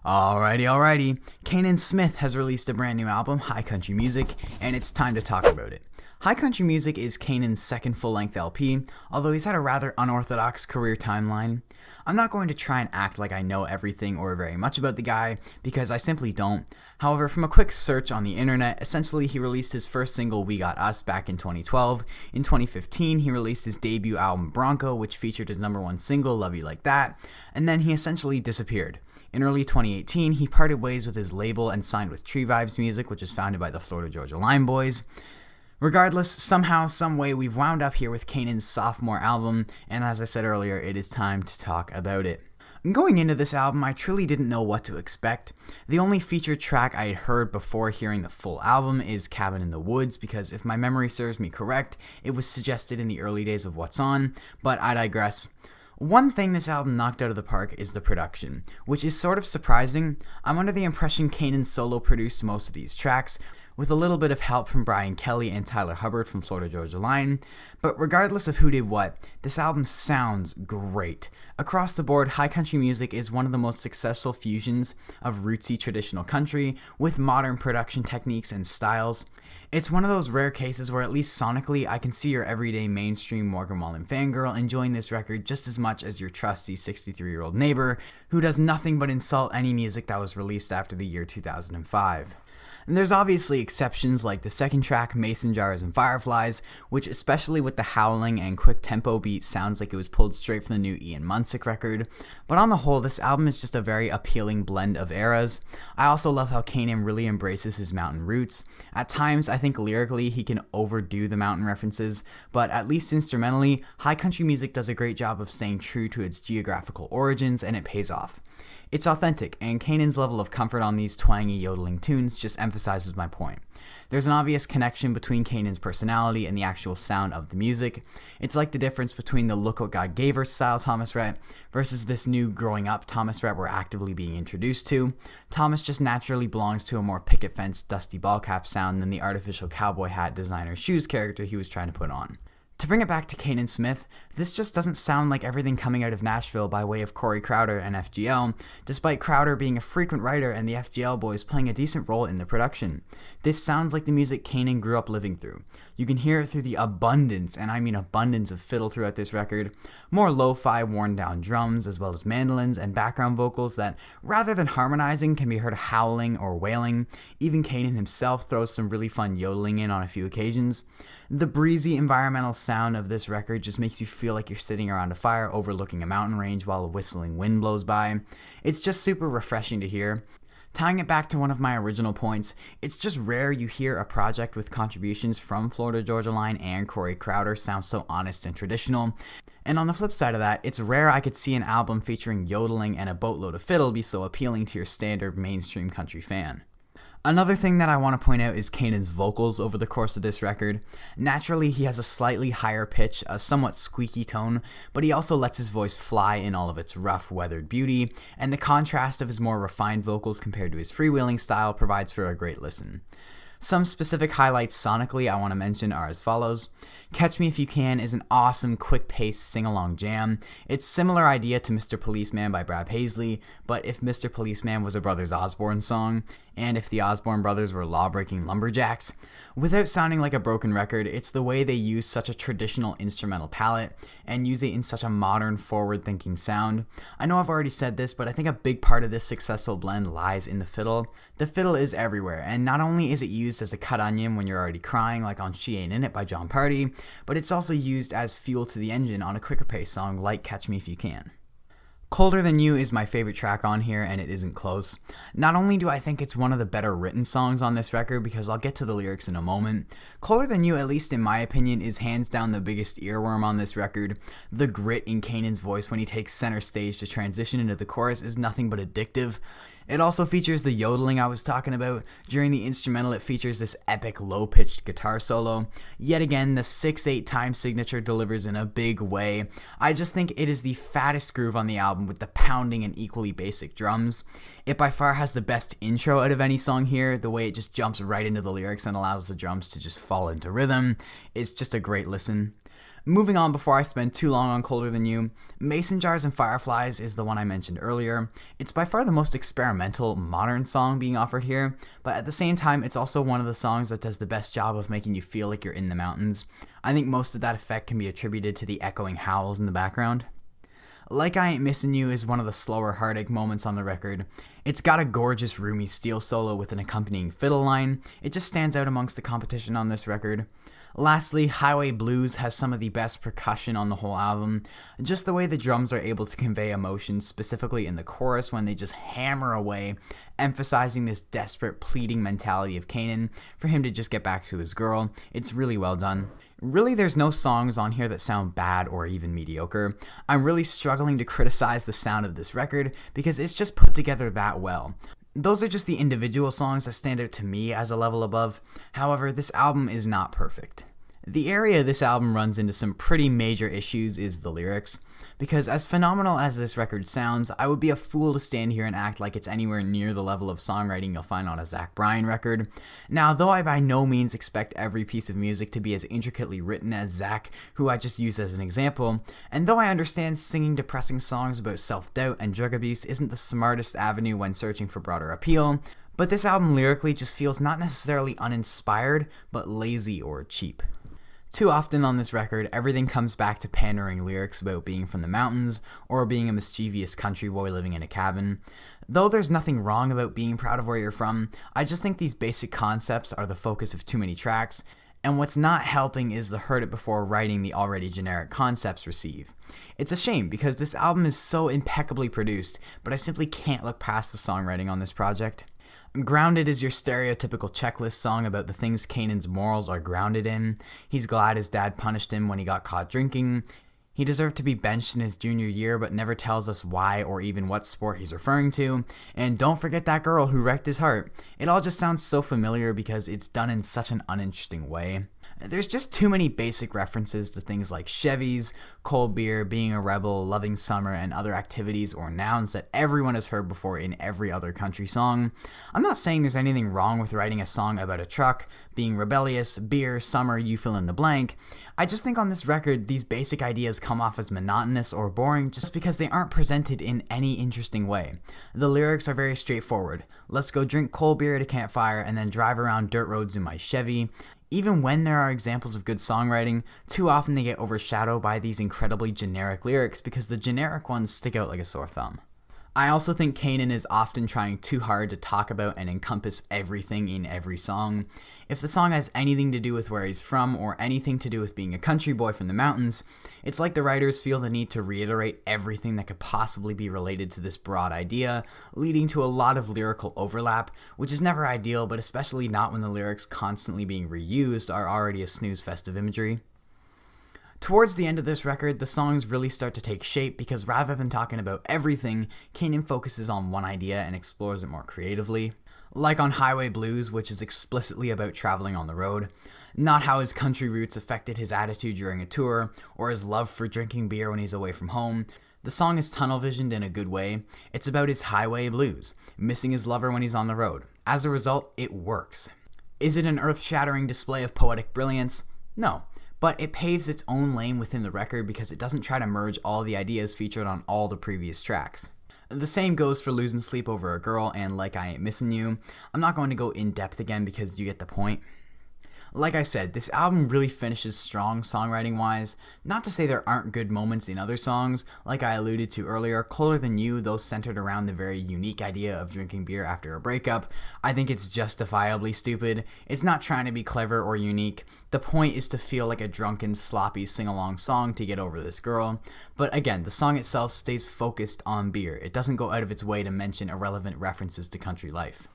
Alrighty. Canaan Smith has released a brand new album, High Country Music, and it's time to talk about it. High Country Music is Canaan's second full-length LP, although he's had a rather unorthodox career timeline. I'm not going to try and act like I know everything or very much about the guy, because I simply don't. However, from a quick search on the internet, essentially he released his first single, We Got Us, back in 2012. In 2015, he released his debut album, Bronco, which featured his number one single, Love You Like That, and then he essentially disappeared. In early 2018, he parted ways with his label and signed with Tree Vibes Music, which is founded by the Florida Georgia Line Boys. Regardless, somehow, someway, we've wound up here with Canaan's sophomore album, and as I said earlier, it is time to talk about it. Going into this album, I truly didn't know what to expect. The only featured track I had heard before hearing the full album is Cabin in the Woods, because if my memory serves me correct, it was suggested in the early days of What's On, but I digress. One thing this album knocked out of the park is the production, which is sort of surprising. I'm under the impression Canaan solo produced most of these tracks, with a little bit of help from Brian Kelly and Tyler Hubbard from Florida Georgia Line, but regardless of who did what, this album sounds great. Across the board, High Country Music is one of the most successful fusions of rootsy traditional country with modern production techniques and styles. It's one of those rare cases where at least sonically I can see your everyday mainstream Morgan Wallen fangirl enjoying this record just as much as your trusty 63-year-old neighbor who does nothing but insult any music that was released after the year 2005. And there's obviously exceptions like the second track, Mason Jars and Fireflies, which especially with the howling and quick tempo beat sounds like it was pulled straight from the new Ian Munsick record. But on the whole, this album is just a very appealing blend of eras. I also love how Canaan really embraces his mountain roots. At times, I think lyrically he can overdo the mountain references, but at least instrumentally, High Country Music does a great job of staying true to its geographical origins, and it pays off. It's authentic, and Canaan's level of comfort on these twangy yodeling tunes just emphasizes my point. There's an obvious connection between Canaan's personality and the actual sound of the music. It's like the difference between the Look What God Gave Her style Thomas Rhett versus this new growing up Thomas Rhett we're actively being introduced to. Thomas just naturally belongs to a more picket fence, dusty ball cap sound than the artificial cowboy hat designer shoes character he was trying to put on. To bring it back to Canaan Smith, this just doesn't sound like everything coming out of Nashville by way of Corey Crowder and FGL, despite Crowder being a frequent writer and the FGL boys playing a decent role in the production. This sounds like the music Canaan grew up living through. You can hear it through the abundance, and I mean abundance of fiddle throughout this record, more lo-fi worn down drums as well as mandolins and background vocals that, rather than harmonizing, can be heard howling or wailing. Even Canaan himself throws some really fun yodeling in on a few occasions. The breezy environmental sound of this record just makes you feel like you're sitting around a fire overlooking a mountain range while a whistling wind blows by. It's just super refreshing to hear. Tying it back to one of my original points, it's just rare you hear a project with contributions from Florida Georgia Line and Corey Crowder sound so honest and traditional. And on the flip side of that, it's rare I could see an album featuring yodeling and a boatload of fiddle be so appealing to your standard mainstream country fan. Another thing that I want to point out is Canaan's vocals over the course of this record. Naturally, he has a slightly higher pitch, a somewhat squeaky tone, but he also lets his voice fly in all of its rough, weathered beauty, and the contrast of his more refined vocals compared to his freewheeling style provides for a great listen. Some specific highlights sonically I want to mention are as follows. Catch Me If You Can is an awesome, quick-paced sing-along jam. It's similar idea to Mr. Policeman by Brad Paisley, but if Mr. Policeman was a Brothers Osborne song, and if the Osborne brothers were law-breaking lumberjacks. Without sounding like a broken record, it's the way they use such a traditional instrumental palette and use it in such a modern, forward-thinking sound. I know I've already said this, but I think a big part of this successful blend lies in the fiddle. The fiddle is everywhere, and not only is it used as a cut onion when you're already crying, like on She Ain't In It by John Party, but it's also used as fuel to the engine on a quicker pace song like Catch Me If You Can. Colder Than You is my favorite track on here, and it isn't close. Not only do I think it's one of the better written songs on this record, because I'll get to the lyrics in a moment, Colder Than You, at least in my opinion, is hands down the biggest earworm on this record. The grit in Canaan's voice when he takes center stage to transition into the chorus is nothing but addictive. It also features the yodeling I was talking about. During the instrumental, it features this epic low-pitched guitar solo. Yet again, the 6/8 time signature delivers in a big way. I just think it is the fattest groove on the album with the pounding and equally basic drums. It by far has the best intro out of any song here. The way it just jumps right into the lyrics and allows the drums to just fall into rhythm. It's just a great listen. Moving on before I spend too long on Colder Than You, Mason Jars and Fireflies is the one I mentioned earlier. It's by far the most experimental, modern song being offered here, but at the same time, it's also one of the songs that does the best job of making you feel like you're in the mountains. I think most of that effect can be attributed to the echoing howls in the background. Like I Ain't Missing You is one of the slower heartache moments on the record. It's got a gorgeous roomy steel solo with an accompanying fiddle line. It just stands out amongst the competition on this record. Lastly, Highway Blues has some of the best percussion on the whole album. Just the way the drums are able to convey emotion, specifically in the chorus when they just hammer away, emphasizing this desperate, pleading mentality of Canaan for him to just get back to his girl. It's really well done. Really, there's no songs on here that sound bad or even mediocre. I'm really struggling to criticize the sound of this record because it's just put together that well. Those are just the individual songs that stand out to me as a level above. However, this album is not perfect. The area this album runs into some pretty major issues is the lyrics, because as phenomenal as this record sounds, I would be a fool to stand here and act like it's anywhere near the level of songwriting you'll find on a Zach Bryan record. Now, though I by no means expect every piece of music to be as intricately written as Zach, who I just used as an example, and though I understand singing depressing songs about self-doubt and drug abuse isn't the smartest avenue when searching for broader appeal, but this album lyrically just feels not necessarily uninspired, but lazy or cheap. Too often on this record, everything comes back to pandering lyrics about being from the mountains or being a mischievous country boy living in a cabin. Though there's nothing wrong about being proud of where you're from, I just think these basic concepts are the focus of too many tracks, and what's not helping is the heard it before writing the already generic concepts receive. It's a shame because this album is so impeccably produced, but I simply can't look past the songwriting on this project. Grounded is your stereotypical checklist song about the things Canaan's morals are grounded in. He's glad his dad punished him when he got caught drinking. He deserved to be benched in his junior year but never tells us why or even what sport he's referring to. And don't forget that girl who wrecked his heart. It all just sounds so familiar because it's done in such an uninteresting way. There's just too many basic references to things like Chevys, cold beer, being a rebel, loving summer, and other activities or nouns that everyone has heard before in every other country song. I'm not saying there's anything wrong with writing a song about a truck, being rebellious, beer, summer, you fill in the blank. I just think on this record, these basic ideas come off as monotonous or boring just because they aren't presented in any interesting way. The lyrics are very straightforward. Let's go drink cold beer at a campfire and then drive around dirt roads in my Chevy. Even when there are examples of good songwriting, too often they get overshadowed by these incredibly generic lyrics because the generic ones stick out like a sore thumb. I also think Canaan is often trying too hard to talk about and encompass everything in every song. If the song has anything to do with where he's from or anything to do with being a country boy from the mountains, it's like the writers feel the need to reiterate everything that could possibly be related to this broad idea, leading to a lot of lyrical overlap, which is never ideal, but especially not when the lyrics constantly being reused are already a snooze-fest of imagery. Towards the end of this record, the songs really start to take shape because rather than talking about everything, Canaan focuses on one idea and explores it more creatively. Like on Highway Blues, which is explicitly about traveling on the road, not how his country roots affected his attitude during a tour, or his love for drinking beer when he's away from home. The song is tunnel-visioned in a good way. It's about his highway blues, missing his lover when he's on the road. As a result, it works. Is it an earth-shattering display of poetic brilliance? No. But it paves its own lane within the record because it doesn't try to merge all the ideas featured on all the previous tracks. The same goes for Losing Sleep Over a Girl and Like I Ain't Missing You. I'm not going to go in depth again because you get the point. Like I said, this album really finishes strong songwriting-wise. Not to say there aren't good moments in other songs. Like I alluded to earlier, Colder Than You, those centered around the very unique idea of drinking beer after a breakup. I think it's justifiably stupid. It's not trying to be clever or unique. The point is to feel like a drunken, sloppy sing-along song to get over this girl. But again, the song itself stays focused on beer. It doesn't go out of its way to mention irrelevant references to country life.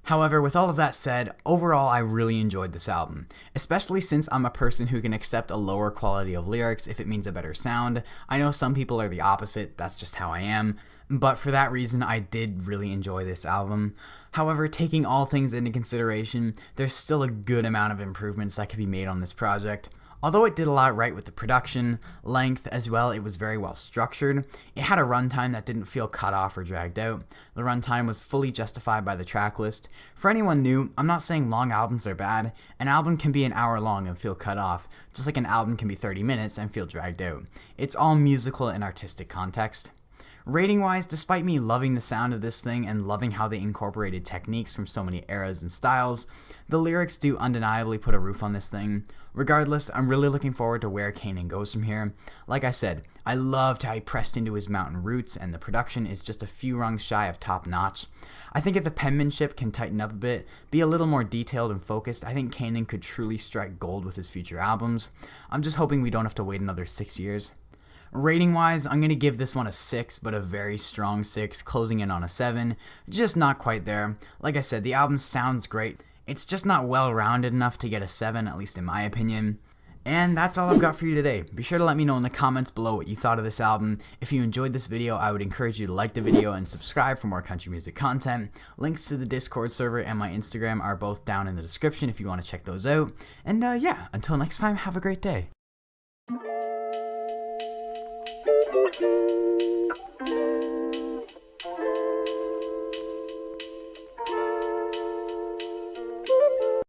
However, with all of that said, overall I really enjoyed this album, especially since I'm a person who can accept a lower quality of lyrics if it means a better sound. I know some people are the opposite, that's just how I am, but for that reason I did really enjoy this album. However, taking all things into consideration, there's still a good amount of improvements that could be made on this project. Although it did a lot right with the production, length as well, it was very well structured. It had a runtime that didn't feel cut off or dragged out. The runtime was fully justified by the track list. For anyone new, I'm not saying long albums are bad. An album can be an hour long and feel cut off, just like an album can be 30 minutes and feel dragged out. It's all musical and artistic context. Rating-wise, despite me loving the sound of this thing and loving how they incorporated techniques from so many eras and styles, the lyrics do undeniably put a roof on this thing. Regardless, I'm really looking forward to where Canaan goes from here. Like I said, I loved how he pressed into his mountain roots, and the production is just a few rungs shy of top notch. I think if the penmanship can tighten up a bit, be a little more detailed and focused, I think Canaan could truly strike gold with his future albums. I'm just hoping we don't have to wait another 6 years. Rating-wise, I'm going to give this one a 6, but a very strong 6, closing in on a 7. Just not quite there. Like I said, the album sounds great. It's just not well-rounded enough to get a 7, at least in my opinion. And that's all I've got for you today. Be sure to let me know in the comments below what you thought of this album. If you enjoyed this video, I would encourage you to like the video and subscribe for more country music content. Links to the Discord server and my Instagram are both down in the description if you want to check those out. And yeah, until next time, have a great day.